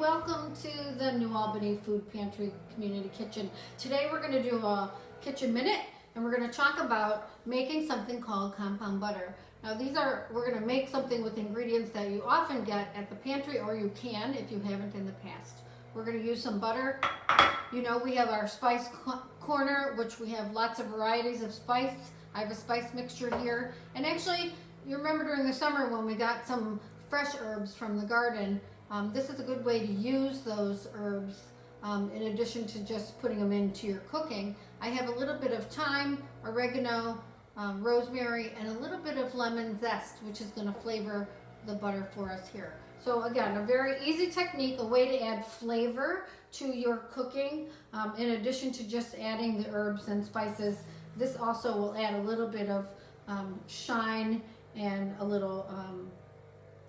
welcome to the New Albany Food Pantry Community Kitchen. Today we're going to do a kitchen minute and we're going to talk about making something called compound butter. Now we're going to make something with ingredients that you often get at the pantry, or you can if you haven't in the past. We're going to use some butter. You know, we have our spice corner, which we have lots of varieties of spice. I have a spice mixture here, and actually you remember during the summer when we got some fresh herbs from the garden. This is a good way to use those herbs in addition to just putting them into your cooking. I have a little bit of thyme, oregano, rosemary, and a little bit of lemon zest, which is going to flavor the butter for us here. So again, a very easy technique, a way to add flavor to your cooking. In addition to just adding the herbs and spices, this also will add a little bit of shine and a little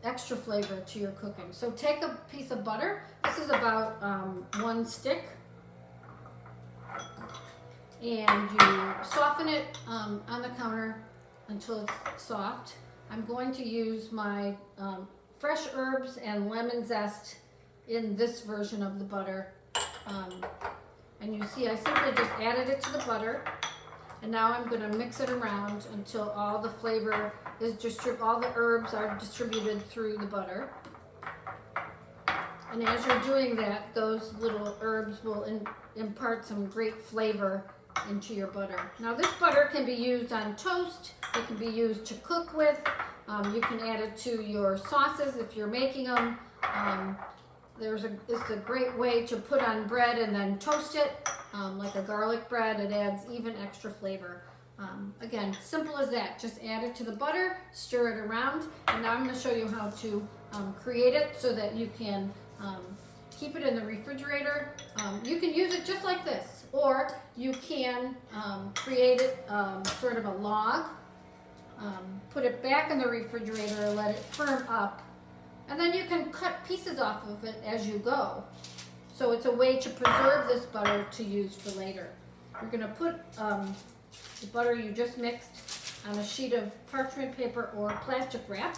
extra flavor to your cooking. So take a piece of butter. This is about 1 stick, and you soften it on the counter until it's soft. I'm going to use my fresh herbs and lemon zest in this version of the butter. And you see I simply just added it to the butter, and now I'm going to mix it around until all the flavor is all the herbs are distributed through the butter. And as you're doing that, those little herbs will impart some great flavor into your butter. Now this butter can be used on toast, it can be used to cook with, you can add it to your sauces if you're making them. It's a great way to put on bread and then toast it, like a garlic bread. It adds even extra flavor. Again, simple as that. Just add it to the butter, stir it around, and now I'm going to show you how to create it so that you can keep it in the refrigerator. You can use it just like this, or you can create it sort of a log, put it back in the refrigerator, let it firm up, and then you can cut pieces off of it as you go. So it's a way to preserve this butter to use for later. You're going to put the butter you just mixed on a sheet of parchment paper or plastic wrap,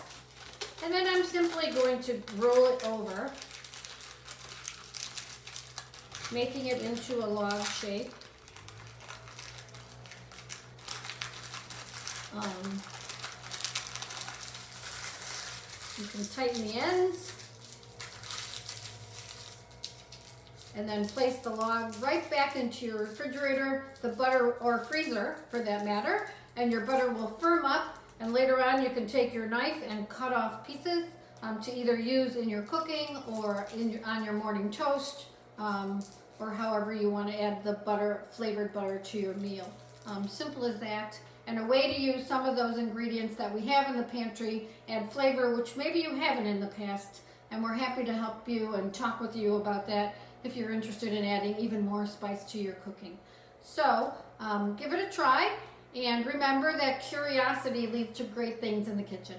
and then I'm simply going to roll it over, making it into a log shape. You can tighten the ends and then place the log right back into your refrigerator, the butter, or freezer for that matter, and your butter will firm up, and later on you can take your knife and cut off pieces to either use in your cooking or on your morning toast, or however you want to add the flavored butter to your meal. Simple as that, and a way to use some of those ingredients that we have in the pantry, add flavor which maybe you haven't in the past, and we're happy to help you and talk with you about that if you're interested in adding even more spice to your cooking. So give it a try, and remember that curiosity leads to great things in the kitchen.